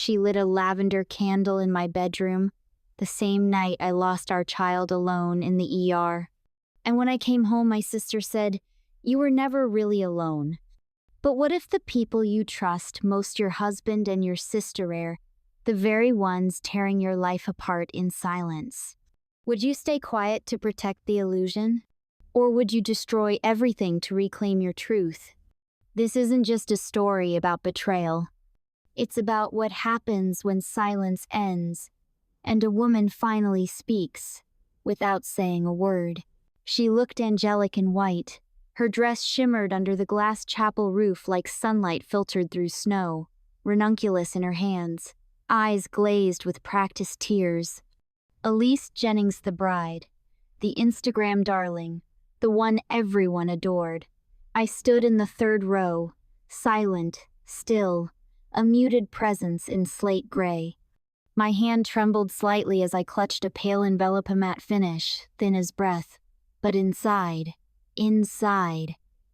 She lit a lavender candle in my bedroom, the same night I lost our child alone in the ER. And when I came home, my sister said, "You were never really alone." But what if the people you trust most, your husband and your sister, are the very ones tearing your life apart in silence? Would you stay quiet to protect the illusion? Or would you destroy everything to reclaim your truth? This isn't just a story about betrayal. It's about what happens when silence ends and a woman finally speaks without saying a word. She looked angelic in white. Her dress shimmered under the glass chapel roof like sunlight filtered through snow, ranunculus in her hands, eyes glazed with practiced tears. Elise Jennings, the bride, the Instagram darling, the one everyone adored. I stood in the third row, silent, still, a muted presence in slate gray. My hand trembled slightly as I clutched a pale envelope, a matte finish, thin as breath. But inside,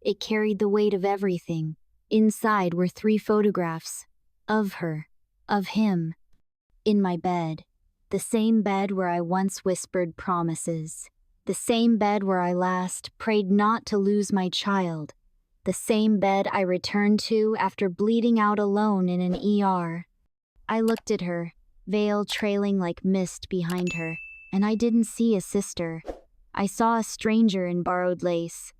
it carried the weight of everything. Inside were 3 photographs. Of her. Of him. In my bed. The same bed where I once whispered promises. The same bed where I last prayed not to lose my child. The same bed I returned to after bleeding out alone in an ER. I looked at her, veil trailing like mist behind her, and I didn't see a sister. I saw a stranger in borrowed lace.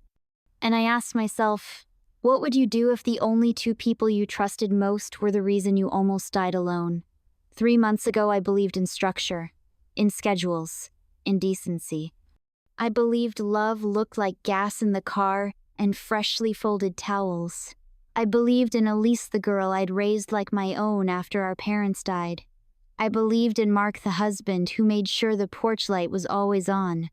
And I asked myself, what would you do if the only 2 people you trusted most were the reason you almost died alone? 3 months ago, I believed in structure, in schedules, in decency. I believed love looked like gas in the car and freshly folded towels. I believed in Elise, the girl I'd raised like my own after our parents died. I believed in Mark, the husband who made sure the porch light was always on.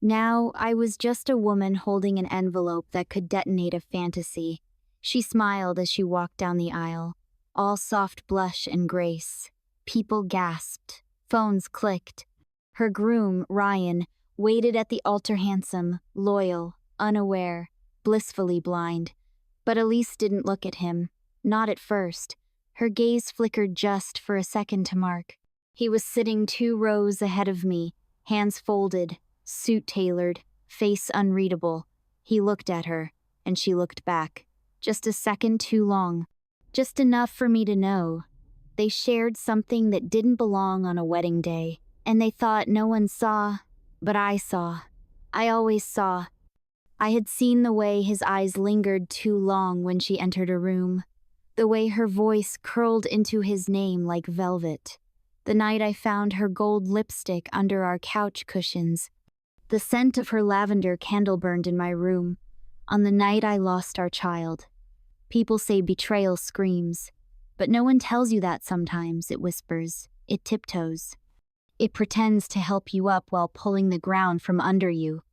Now, I was just a woman holding an envelope that could detonate a fantasy. She smiled as she walked down the aisle, all soft blush and grace. People gasped. Phones clicked. Her groom, Ryan, waited at the altar, handsome, loyal, unaware, blissfully blind. But Elise didn't look at him. Not at first. Her gaze flickered just for a second to Mark. He was sitting 2 rows ahead of me, hands folded, suit tailored, face unreadable. He looked at her, and she looked back. Just a second too long. Just enough for me to know. They shared something that didn't belong on a wedding day, and they thought no one saw, but I saw. I always saw. I had seen the way his eyes lingered too long when she entered a room, the way her voice curled into his name like velvet. The night I found her gold lipstick under our couch cushions. The scent of her lavender candle burned in my room. On the night I lost our child. People say betrayal screams, but no one tells you that sometimes. It whispers. It tiptoes. It pretends to help you up while pulling the ground from under you.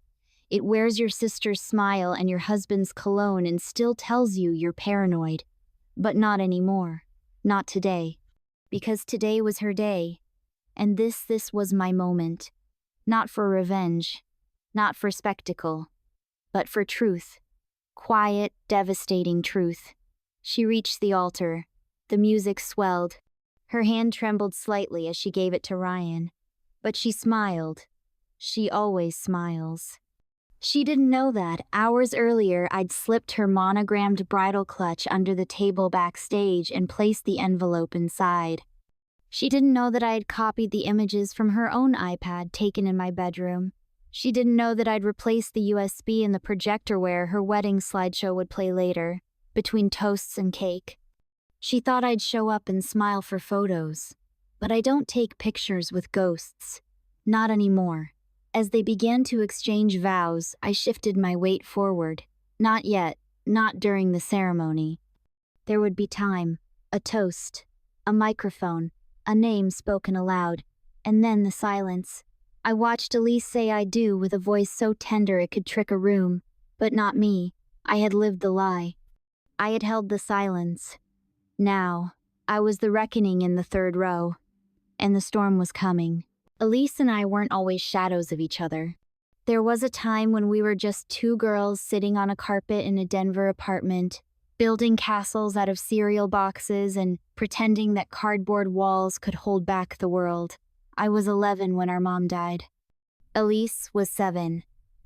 It wears your sister's smile and your husband's cologne and still tells you you're paranoid. But not anymore. Not today. Because today was her day. And this was my moment. Not for revenge. Not for spectacle. But for truth. Quiet, devastating truth. She reached the altar. The music swelled. Her hand trembled slightly as she gave it to Ryan. But she smiled. She always smiles. She didn't know that hours earlier I'd slipped her monogrammed bridal clutch under the table backstage and placed the envelope inside. She didn't know that I had copied the images from her own iPad taken in my bedroom. She didn't know that I'd replaced the USB in the projector where her wedding slideshow would play later, between toasts and cake. She thought I'd show up and smile for photos. But I don't take pictures with ghosts. Not anymore. As they began to exchange vows, I shifted my weight forward. Not yet, not during the ceremony. There would be time, a toast, a microphone, a name spoken aloud, and then the silence. I watched Elise say "I do" with a voice so tender it could trick a room, but not me. I had lived the lie. I had held the silence. Now, I was the reckoning in the third row, and the storm was coming. Elise and I weren't always shadows of each other. There was a time when we were just 2 girls sitting on a carpet in a Denver apartment, building castles out of cereal boxes and pretending that cardboard walls could hold back the world. I was 11 when our mom died. Elise was 7.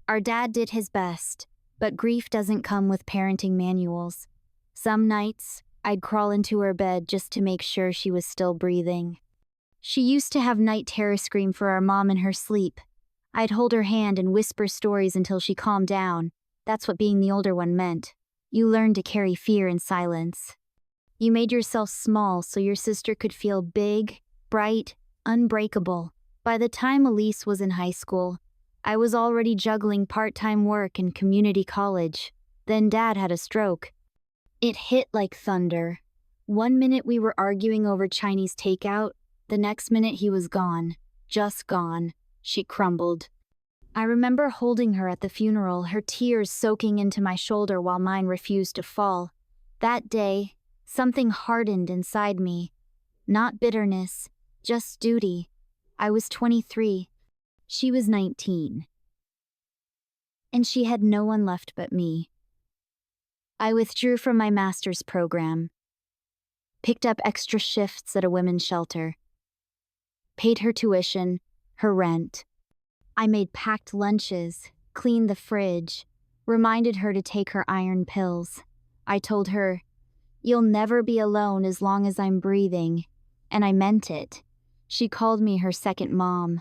Our dad did his best, but grief doesn't come with parenting manuals. Some nights, I'd crawl into her bed just to make sure she was still breathing. She used to have night terror scream for our mom in her sleep. I'd hold her hand and whisper stories until she calmed down. That's what being the older one meant. You learned to carry fear in silence. You made yourself small so your sister could feel big, bright, unbreakable. By the time Elise was in high school, I was already juggling part-time work and community college. Then Dad had a stroke. It hit like thunder. One minute we were arguing over Chinese takeout, the next minute he was gone. Just gone. She crumbled. I remember holding her at the funeral, her tears soaking into my shoulder while mine refused to fall. That day, something hardened inside me. Not bitterness, just duty. I was 23. She was 19. And she had no one left but me. I withdrew from my master's program, picked up extra shifts at a women's shelter, paid her tuition, her rent. I made packed lunches, cleaned the fridge, reminded her to take her iron pills. I told her, "You'll never be alone as long as I'm breathing," and I meant it. She called me her second mom.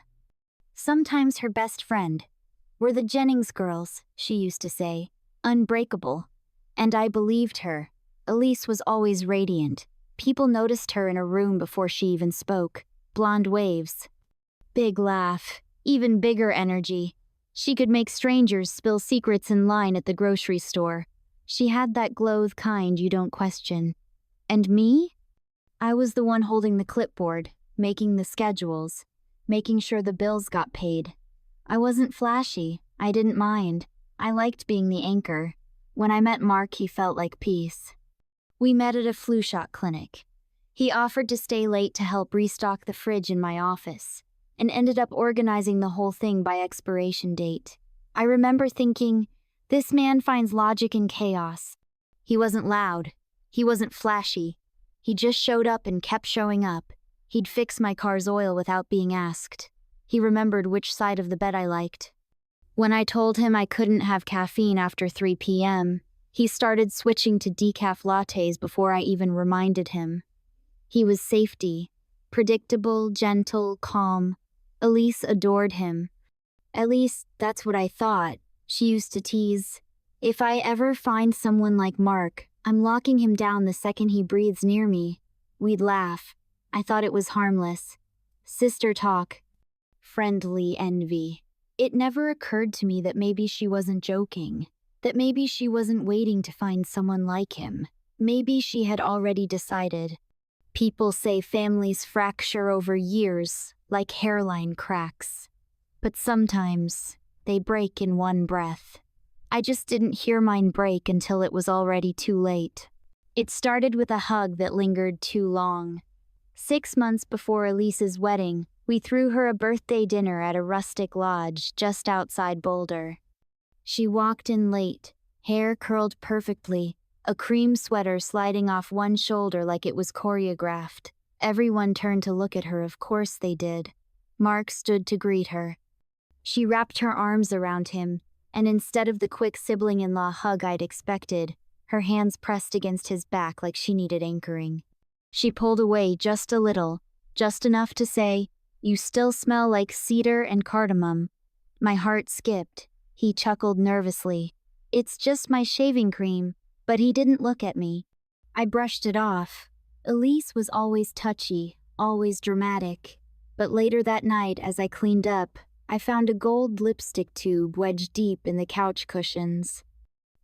Sometimes her best friend. We're the Jennings girls, she used to say, unbreakable. And I believed her. Elise was always radiant. People noticed her in a room before she even spoke. Blonde waves. Big laugh. Even bigger energy. She could make strangers spill secrets in line at the grocery store. She had that glow kind you don't question. And me? I was the one holding the clipboard, making the schedules, making sure the bills got paid. I wasn't flashy. I didn't mind. I liked being the anchor. When I met Mark, he felt like peace. We met at a flu shot clinic. He offered to stay late to help restock the fridge in my office, and ended up organizing the whole thing by expiration date. I remember thinking, this man finds logic in chaos. He wasn't loud. He wasn't flashy. He just showed up and kept showing up. He'd fix my car's oil without being asked. He remembered which side of the bed I liked. When I told him I couldn't have caffeine after 3 p.m., he started switching to decaf lattes before I even reminded him. He was safety. Predictable, gentle, calm. Elise adored him. At least, that's what I thought. She used to tease, "If I ever find someone like Mark, I'm locking him down the second he breathes near me." We'd laugh. I thought it was harmless. Sister talk. Friendly envy. It never occurred to me that maybe she wasn't joking. That maybe she wasn't waiting to find someone like him. Maybe she had already decided. People say families fracture over years, like hairline cracks. But sometimes, they break in one breath. I just didn't hear mine break until it was already too late. It started with a hug that lingered too long. 6 months before Elise's wedding, we threw her a birthday dinner at a rustic lodge just outside Boulder. She walked in late, hair curled perfectly, a cream sweater sliding off one shoulder like it was choreographed. Everyone turned to look at her, of course they did. Mark stood to greet her. She wrapped her arms around him, and instead of the quick sibling-in-law hug I'd expected, her hands pressed against his back like she needed anchoring. She pulled away just a little, just enough to say, "You still smell like cedar and cardamom." My heart skipped. He chuckled nervously. "It's just my shaving cream," but he didn't look at me. I brushed it off. Elise was always touchy, always dramatic. But later that night, as I cleaned up, I found a gold lipstick tube wedged deep in the couch cushions.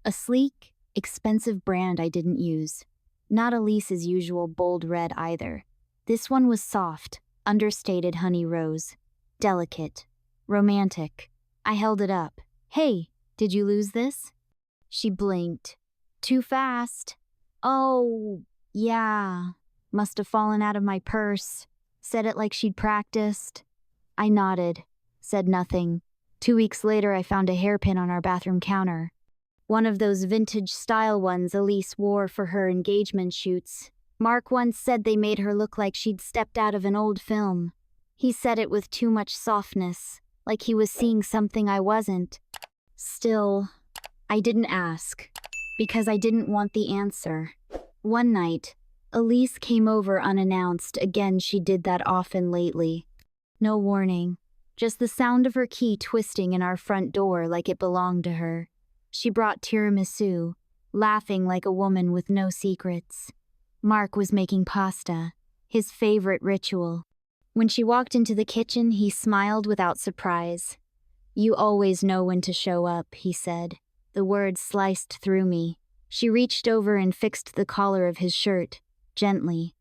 A sleek, expensive brand I didn't use. Not Elise's usual bold red either. This one was soft, understated honey rose. Delicate. Romantic. I held it up. "Hey, did you lose this?" She blinked. "Too fast." "Oh, yeah. Must have fallen out of my purse." Said it like she'd practiced. I nodded. Said nothing. 2 weeks later, I found a hairpin on our bathroom counter. One of those vintage style ones Elise wore for her engagement shoots. Mark once said they made her look like she'd stepped out of an old film. He said it with too much softness, like he was seeing something I wasn't. Still, I didn't ask, because I didn't want the answer. One night, Elise came over unannounced. Again, she did that often lately. No warning, just the sound of her key twisting in our front door like it belonged to her. She brought tiramisu, laughing like a woman with no secrets. Mark was making pasta, his favorite ritual. When she walked into the kitchen, he smiled without surprise. "You always know when to show up," he said. The words sliced through me. She reached over and fixed the collar of his shirt, gently,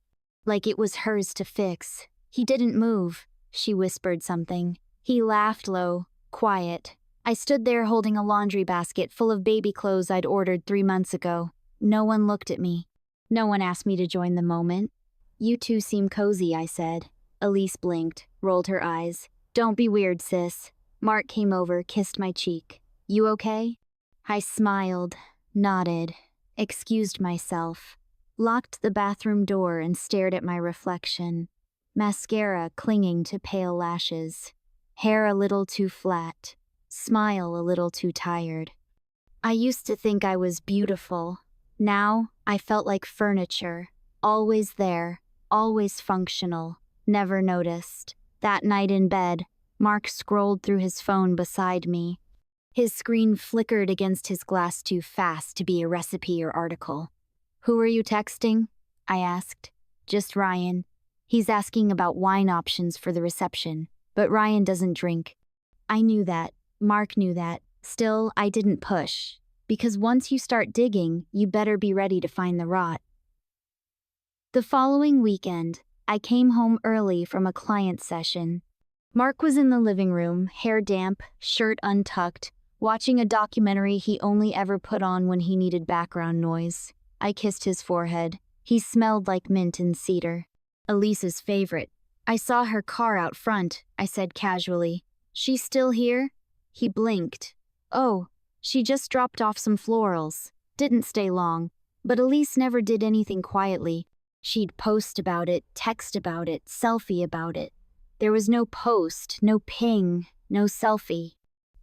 like it was hers to fix. "He didn't move." She whispered something. He laughed low, quiet. I stood there holding a laundry basket full of baby clothes I'd ordered 3 months ago. No one looked at me. No one asked me to join the moment. "You two seem cozy," I said. Elise blinked, rolled her eyes. "Don't be weird, sis." Mark came over, kissed my cheek. "You okay?" I smiled, nodded, excused myself, locked the bathroom door and stared at my reflection. Mascara clinging to pale lashes. Hair a little too flat. Smile a little too tired. I used to think I was beautiful. Now, I felt like furniture. Always there, always functional, never noticed. That night in bed, Mark scrolled through his phone beside me. His screen flickered against his glass too fast to be a recipe or article. "Who are you texting?" I asked. "Just Ryan. He's asking about wine options for the reception, but Ryan doesn't drink." I knew that. Mark knew that. Still, I didn't push. Because once you start digging, you better be ready to find the rot. The following weekend, I came home early from a client session. Mark was in the living room, hair damp, shirt untucked, watching a documentary he only ever put on when he needed background noise. I kissed his forehead. He smelled like mint and cedar. Elise's favorite. "I saw her car out front," I said casually. "She's still here?" He blinked. "Oh, she just dropped off some florals. Didn't stay long." But Elise never did anything quietly. She'd post about it, text about it, selfie about it. There was no post, no ping, no selfie.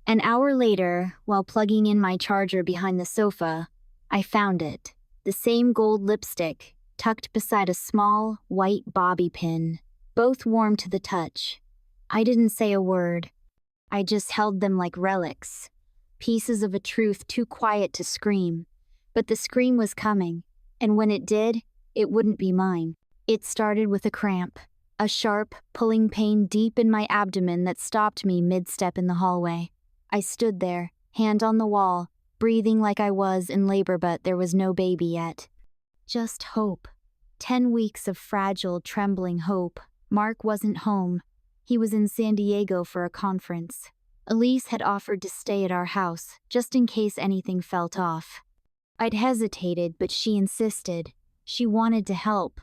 An hour later, while plugging in my charger behind the sofa, I found it. The same gold lipstick, tucked beside a small, white bobby pin, both warm to the touch. I didn't say a word. I just held them like relics, pieces of a truth too quiet to scream. But the scream was coming, and when it did, it wouldn't be mine. It started with a cramp, a sharp, pulling pain deep in my abdomen that stopped me mid-step in the hallway. I stood there, hand on the wall, breathing like I was in labor, but there was no baby yet. Just hope. 10 weeks of fragile, trembling hope. Mark wasn't home. He was in San Diego for a conference. Elise had offered to stay at our house, just in case anything felt off. I'd hesitated, but she insisted. She wanted to help.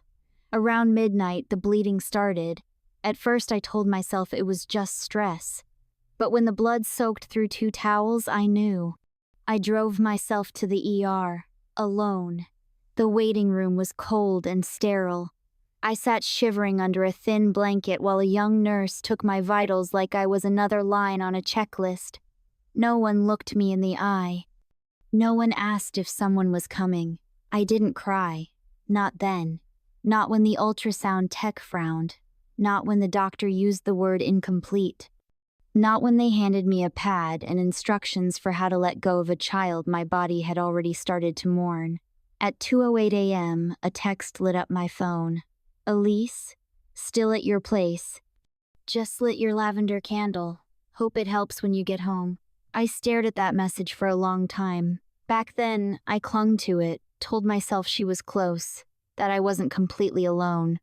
Around midnight, the bleeding started. At first, I told myself it was just stress. But when the blood soaked through 2 towels, I knew. I drove myself to the ER, alone. The waiting room was cold and sterile. I sat shivering under a thin blanket while a young nurse took my vitals like I was another line on a checklist. No one looked me in the eye. No one asked if someone was coming. I didn't cry. Not then. Not when the ultrasound tech frowned. Not when the doctor used the word incomplete. Not when they handed me a pad and instructions for how to let go of a child my body had already started to mourn. At 2:08 a.m., a text lit up my phone. "Elise, still at your place. Just lit your lavender candle. Hope it helps when you get home." I stared at that message for a long time. Back then, I clung to it, told myself she was close, that I wasn't completely alone,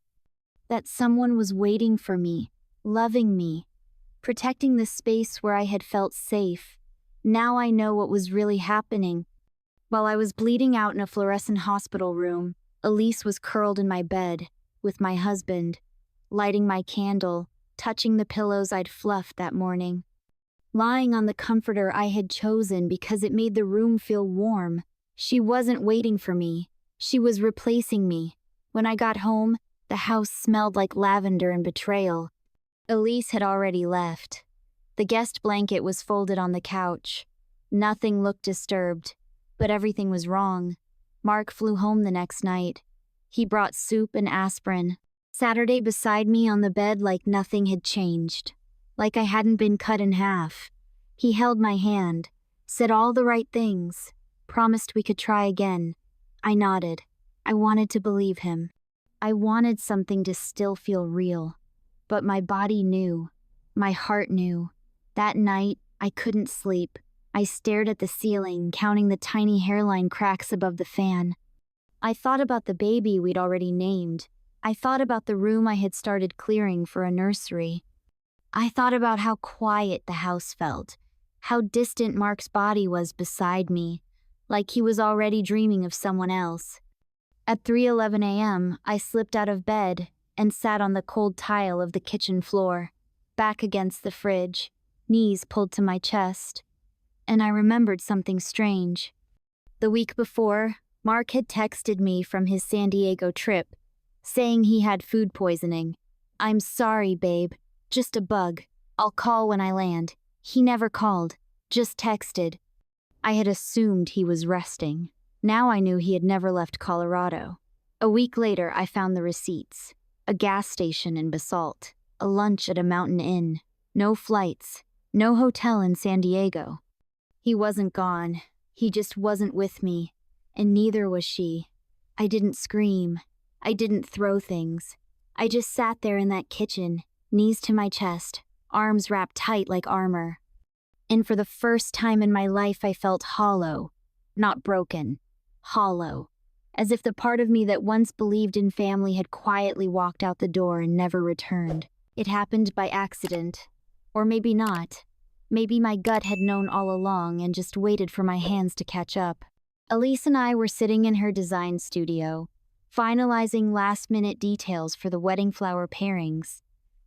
that someone was waiting for me, loving me, protecting the space where I had felt safe. Now I know what was really happening. While I was bleeding out in a fluorescent hospital room, Elise was curled in my bed, with my husband, lighting my candle, touching the pillows I'd fluffed that morning. lying on the comforter I had chosen because it made the room feel warm. She wasn't waiting for me. She was replacing me. When I got home, the house smelled like lavender and betrayal. Elise had already left. The guest blanket was folded on the couch. Nothing looked disturbed, but everything was wrong. Mark flew home the next night. He brought soup and aspirin. Saturday beside me on the bed like nothing had changed, like I hadn't been cut in half. He held my hand, said all the right things, promised we could try again. I nodded. I wanted to believe him. I wanted something to still feel real. But my body knew. My heart knew. That night, I couldn't sleep. I stared at the ceiling, counting the tiny hairline cracks above the fan. I thought about the baby we'd already named. I thought about the room I had started clearing for a nursery. I thought about how quiet the house felt, how distant Mark's body was beside me, like he was already dreaming of someone else. At 3:11 a.m., I slipped out of bed and sat on the cold tile of the kitchen floor, back against the fridge, knees pulled to my chest. And I remembered something strange. The week before, Mark had texted me from his San Diego trip, saying he had food poisoning. "I'm sorry, babe. Just a bug. I'll call when I land." He never called, just texted. I had assumed he was resting. Now I knew he had never left Colorado. A week later, I found the receipts. A gas station in Basalt, a lunch at a mountain inn, no flights, no hotel in San Diego. He wasn't gone. He just wasn't with me, and neither was she. I didn't scream. I didn't throw things. I just sat there in that kitchen, knees to my chest, arms wrapped tight like armor. And for the first time in my life, I felt hollow, not broken, hollow, as if the part of me that once believed in family had quietly walked out the door and never returned. It happened by accident, or maybe not. Maybe my gut had known all along and just waited for my hands to catch up. Elise and I were sitting in her design studio, finalizing last-minute details for the wedding flower pairings.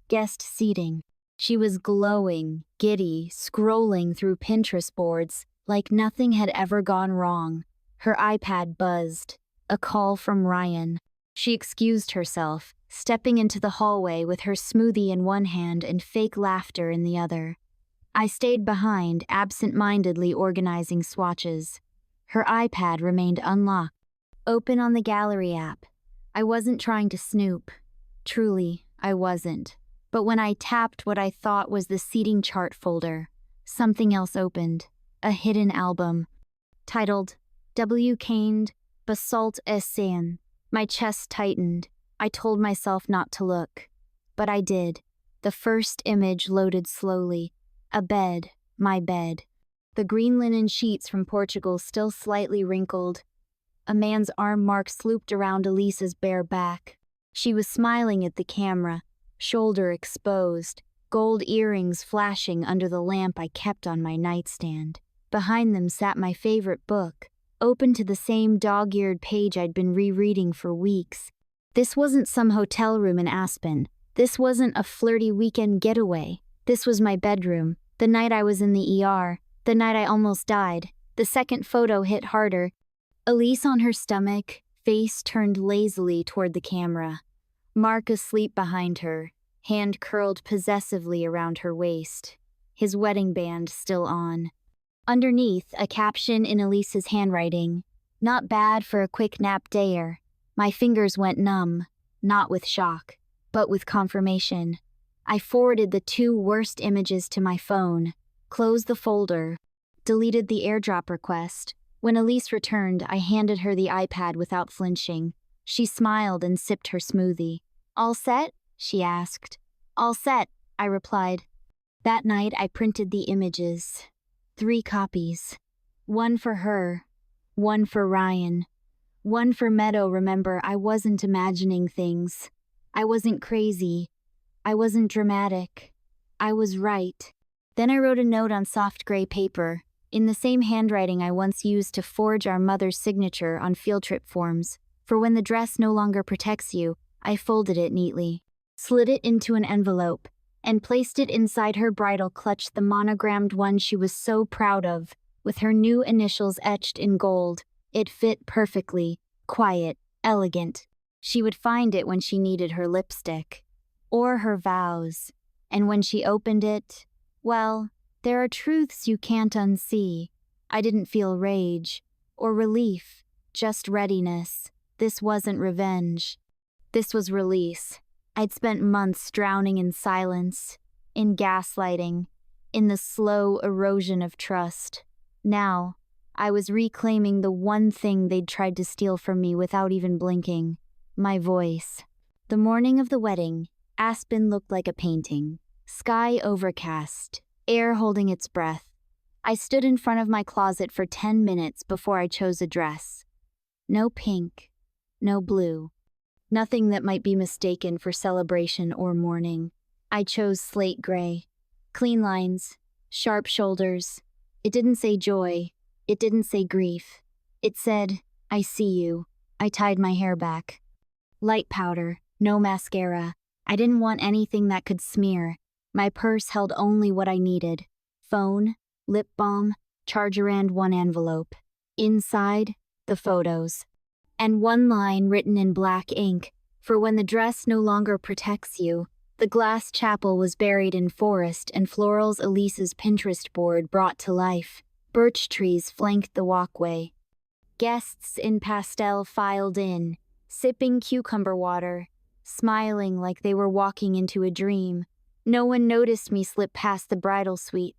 Guest seating. She was glowing, giddy, scrolling through Pinterest boards like nothing had ever gone wrong. Her iPad buzzed. A call from Ryan. She excused herself, stepping into the hallway with her smoothie in one hand and fake laughter in the other. I stayed behind, absent-mindedly organizing swatches. Her iPad remained unlocked, open on the gallery app. I wasn't trying to snoop. Truly, I wasn't. But when I tapped what I thought was the seating chart folder, something else opened. A hidden album. Titled, W. Caned, Basalt San. My chest tightened. I told myself not to look. But I did. The first image loaded slowly. A bed. My bed. The green linen sheets from Portugal still slightly wrinkled. A man's arm marks looped around Elise's bare back. She was smiling at the camera, shoulder exposed, gold earrings flashing under the lamp I kept on my nightstand. Behind them sat my favorite book, open to the same dog-eared page I'd been rereading for weeks. This wasn't some hotel room in Aspen. This wasn't a flirty weekend getaway. This was my bedroom, the night I was in the ER, the night I almost died. The second photo hit harder. Elise on her stomach, face turned lazily toward the camera. Mark asleep behind her, hand curled possessively around her waist, his wedding band still on. Underneath, a caption in Elise's handwriting, "Not bad for a quick nap dayer." My fingers went numb, not with shock, but with confirmation. I forwarded the two worst images to my phone, closed the folder, deleted the airdrop request. When Elise returned, I handed her the iPad without flinching. She smiled and sipped her smoothie. "All set?" she asked. "All set," I replied. That night, I printed the images. 3 copies. One for her, one for Ryan, one for Meadow. Remember, I wasn't imagining things. I wasn't crazy. I wasn't dramatic. I was right. Then I wrote a note on soft gray paper, in the same handwriting I once used to forge our mother's signature on field trip forms. For when the dress no longer protects you, I folded it neatly, slid it into an envelope, and placed it inside her bridal clutch, the monogrammed one she was so proud of, with her new initials etched in gold. It fit perfectly, quiet, elegant. She would find it when she needed her lipstick. Or her vows. And when she opened it, well, there are truths you can't unsee. I didn't feel rage or relief, just readiness. This wasn't revenge. This was release. I'd spent months drowning in silence, in gaslighting, in the slow erosion of trust. Now, I was reclaiming the one thing they'd tried to steal from me without even blinking: my voice. The morning of the wedding, Aspen looked like a painting. Sky overcast, air holding its breath. I stood in front of my closet for 10 minutes before I chose a dress. No pink, no blue. Nothing that might be mistaken for celebration or mourning. I chose slate gray. Clean lines, sharp shoulders. It didn't say joy. It didn't say grief. It said, I see you. I tied my hair back. Light powder, no mascara. I didn't want anything that could smear. My purse held only what I needed: phone, lip balm, charger, and one envelope. Inside, the photos. And one line written in black ink: for when the dress no longer protects you. The glass chapel was buried in forest, and florals Elise's Pinterest board brought to life. Birch trees flanked the walkway. Guests in pastel filed in, sipping cucumber water, smiling like they were walking into a dream. No one noticed me slip past the bridal suite.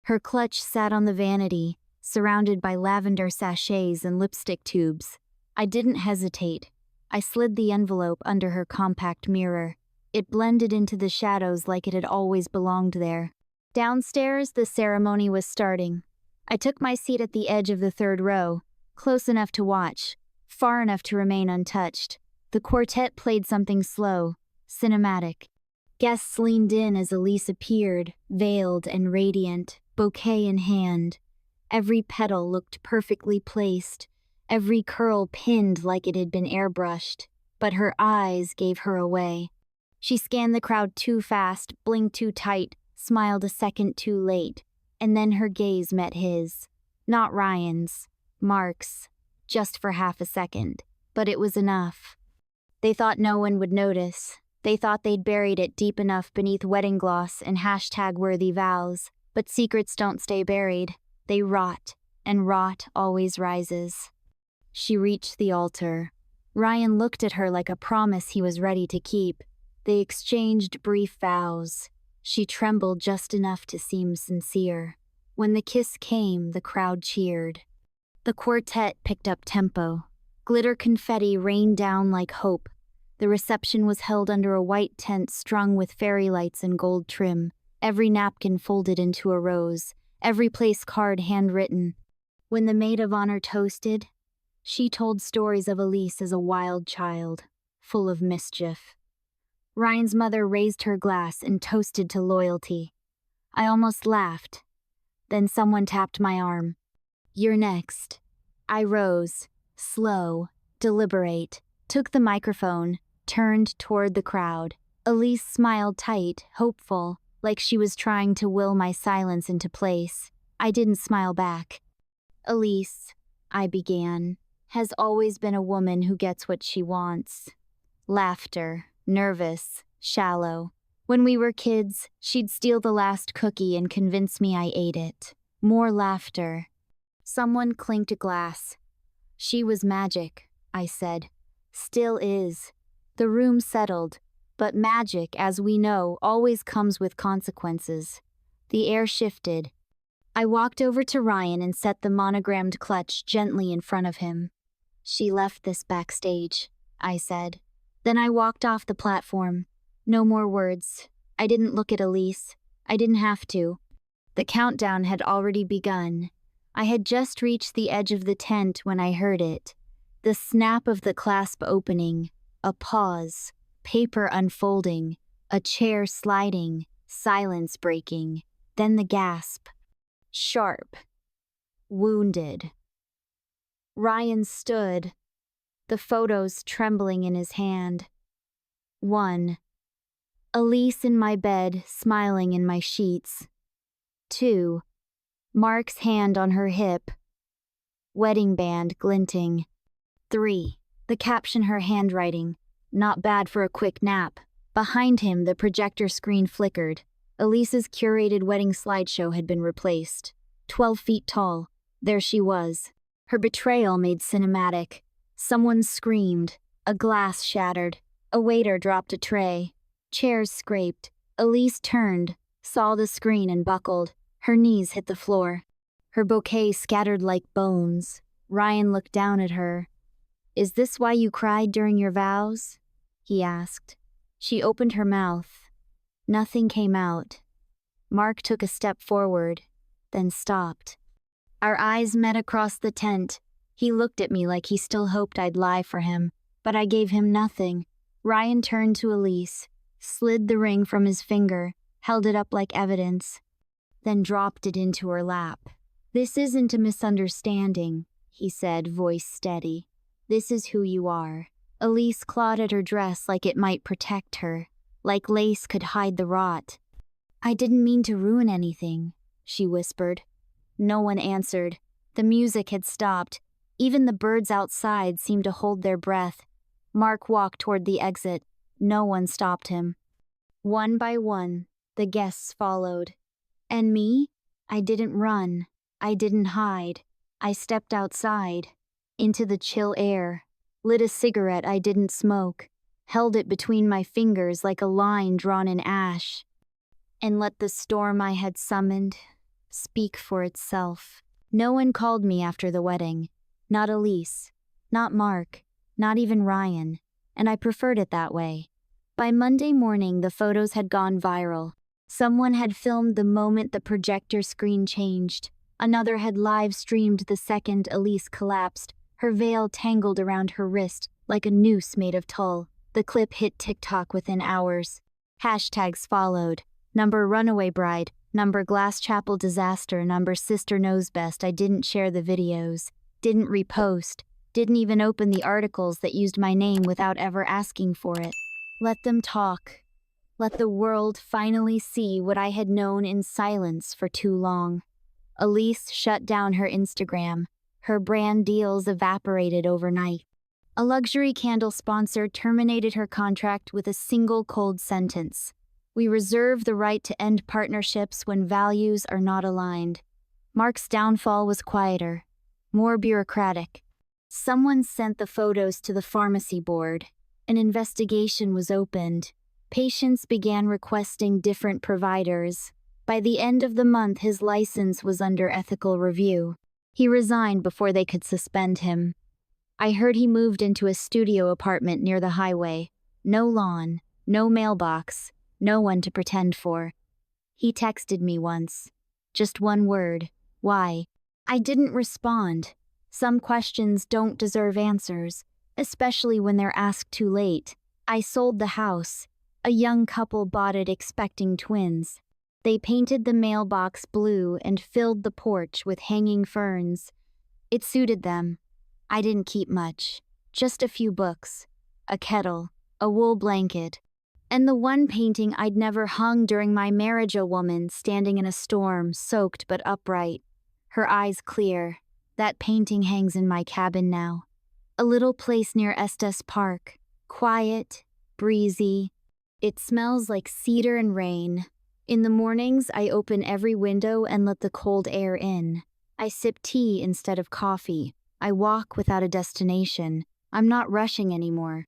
Her clutch sat on the vanity, surrounded by lavender sachets and lipstick tubes. I didn't hesitate. I slid the envelope under her compact mirror. It blended into the shadows like it had always belonged there. Downstairs, the ceremony was starting. I took my seat at the edge of the third row, close enough to watch, far enough to remain untouched. The quartet played something slow, cinematic. Guests leaned in as Elise appeared, veiled and radiant, bouquet in hand. Every petal looked perfectly placed, every curl pinned like it had been airbrushed, but her eyes gave her away. She scanned the crowd too fast, blinked too tight, smiled a second too late, and then her gaze met his. Not Ryan's, Mark's, just for half a second, but it was enough. They thought no one would notice. They thought they'd buried it deep enough beneath wedding gloss and hashtag-worthy vows, but secrets don't stay buried. They rot, and rot always rises. She reached the altar. Ryan looked at her like a promise he was ready to keep. They exchanged brief vows. She trembled just enough to seem sincere. When the kiss came, the crowd cheered. The quartet picked up tempo. Glitter confetti rained down like hope. The reception was held under a white tent strung with fairy lights and gold trim, every napkin folded into a rose, every place card handwritten. When the maid of honor toasted, she told stories of Elise as a wild child, full of mischief. Ryan's mother raised her glass and toasted to loyalty. I almost laughed. Then someone tapped my arm. "You're next." I rose, slow, deliberate, took the microphone, turned toward the crowd. Elise smiled tight, hopeful, like she was trying to will my silence into place. I didn't smile back. "Elise," I began, "has always been a woman who gets what she wants." Laughter, nervous, shallow. When we were kids, she'd steal the last cookie and convince me I ate it. More laughter. Someone clinked a glass. "She was magic," I said. "Still is." The room settled, but magic, as we know, always comes with consequences. The air shifted. I walked over to Ryan and set the monogrammed clutch gently in front of him. "She left this backstage," I said. Then I walked off the platform. No more words. I didn't look at Elise. I didn't have to. The countdown had already begun. I had just reached the edge of the tent when I heard it. The snap of the clasp opening, a pause, paper unfolding, a chair sliding, silence breaking, then the gasp. Sharp. Wounded. Ryan stood, the photos trembling in his hand. 1. Elise in my bed, smiling in my sheets. 2. Mark's hand on her hip, wedding band glinting. 3. The caption her handwriting, not bad for a quick nap. Behind him, the projector screen flickered. Elise's curated wedding slideshow had been replaced. 12 feet tall, there she was. Her betrayal made cinematic. Someone screamed. A glass shattered. A waiter dropped a tray. Chairs scraped. Elise turned, saw the screen and buckled. Her knees hit the floor. Her bouquet scattered like bones. Ryan looked down at her. "Is this why you cried during your vows?" he asked. She opened her mouth. Nothing came out. Mark took a step forward, then stopped. Our eyes met across the tent. He looked at me like he still hoped I'd lie for him, but I gave him nothing. Ryan turned to Elise, slid the ring from his finger, held it up like evidence, then dropped it into her lap. "This isn't a misunderstanding," he said, voice steady. "This is who you are." Elise clawed at her dress like it might protect her, like lace could hide the rot. "I didn't mean to ruin anything," she whispered. No one answered. The music had stopped. Even the birds outside seemed to hold their breath. Mark walked toward the exit. No one stopped him. One by one, the guests followed. And me? I didn't run. I didn't hide. I stepped outside, into the chill air, lit a cigarette I didn't smoke, held it between my fingers like a line drawn in ash, and let the storm I had summoned speak for itself. No one called me after the wedding. Not Elise, not Mark, not even Ryan, and I preferred it that way. By Monday morning, the photos had gone viral. Someone had filmed the moment the projector screen changed. Another had live-streamed the second Elise collapsed, her veil tangled around her wrist like a noose made of tulle. The clip hit TikTok within hours. Hashtags followed. Number runaway bride, number glass chapel disaster, number sister knows best. I didn't share the videos, didn't repost, didn't even open the articles that used my name without ever asking for it. Let them talk. Let the world finally see what I had known in silence for too long. Elise shut down her Instagram. Her brand deals evaporated overnight. A luxury candle sponsor terminated her contract with a single cold sentence. "We reserve the right to end partnerships when values are not aligned." Mark's downfall was quieter, more bureaucratic. Someone sent the photos to the pharmacy board. An investigation was opened. Patients began requesting different providers. By the end of the month, his license was under ethical review. He resigned before they could suspend him. I heard he moved into a studio apartment near the highway. No lawn, no mailbox, no one to pretend for. He texted me once. Just one word. Why? I didn't respond. Some questions don't deserve answers, especially when they're asked too late. I sold the house. A young couple bought it expecting twins. They painted the mailbox blue and filled the porch with hanging ferns. It suited them. I didn't keep much. Just a few books, a kettle, a wool blanket, and the one painting I'd never hung during my marriage, a woman standing in a storm, soaked but upright, her eyes clear. That painting hangs in my cabin now. A little place near Estes Park, quiet, breezy. It smells like cedar and rain. In the mornings, I open every window and let the cold air in. I sip tea instead of coffee. I walk without a destination. I'm not rushing anymore.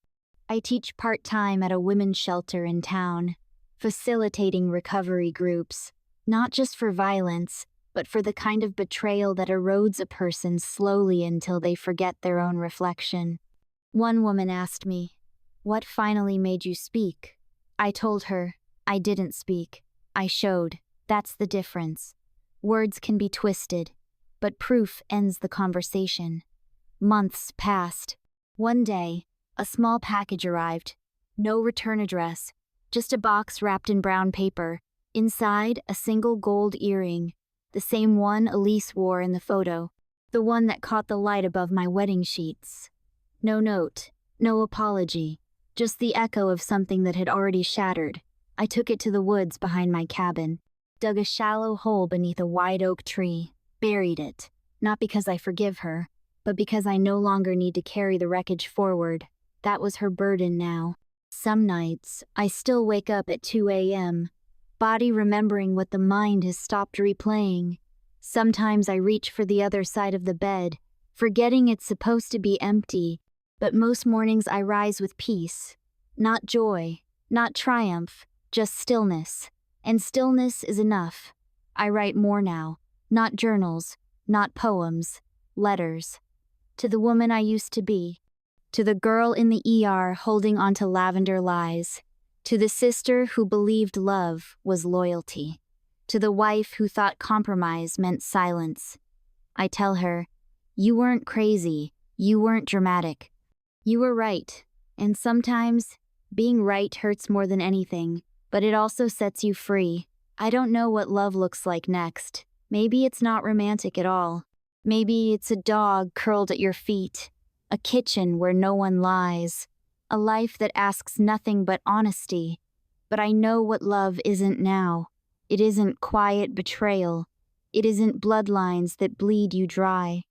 I teach part-time at a women's shelter in town, facilitating recovery groups, not just for violence, but for the kind of betrayal that erodes a person slowly until they forget their own reflection. One woman asked me, "What finally made you speak?" I told her, I didn't speak. I showed. That's the difference. Words can be twisted, but proof ends the conversation. Months passed. One day, a small package arrived. No return address, just a box wrapped in brown paper. Inside, a single gold earring, the same one Elise wore in the photo, the one that caught the light above my wedding sheets. No note, no apology, just the echo of something that had already shattered. I took it to the woods behind my cabin, dug a shallow hole beneath a wide oak tree, buried it, not because I forgive her, but because I no longer need to carry the wreckage forward. That was her burden now. Some nights, I still wake up at 2 a.m., body remembering what the mind has stopped replaying. Sometimes I reach for the other side of the bed, forgetting it's supposed to be empty, but most mornings I rise with peace. Not joy, not triumph, just stillness. And stillness is enough. I write more now, not journals, not poems, letters. To the woman I used to be. To the girl in the ER holding on to lavender lies. To the sister who believed love was loyalty. To the wife who thought compromise meant silence. I tell her, you weren't crazy, you weren't dramatic. You were right, and sometimes being right hurts more than anything, but it also sets you free. I don't know what love looks like next. Maybe it's not romantic at all. Maybe it's a dog curled at your feet, a kitchen where no one lies, a life that asks nothing but honesty. But I know what love isn't now. It isn't quiet betrayal. It isn't bloodlines that bleed you dry.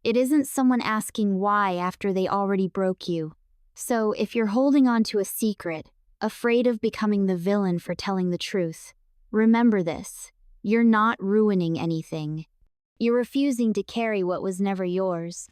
It isn't someone asking why after they already broke you. So if you're holding on to a secret, afraid of becoming the villain for telling the truth, remember this. You're not ruining anything. You're refusing to carry what was never yours.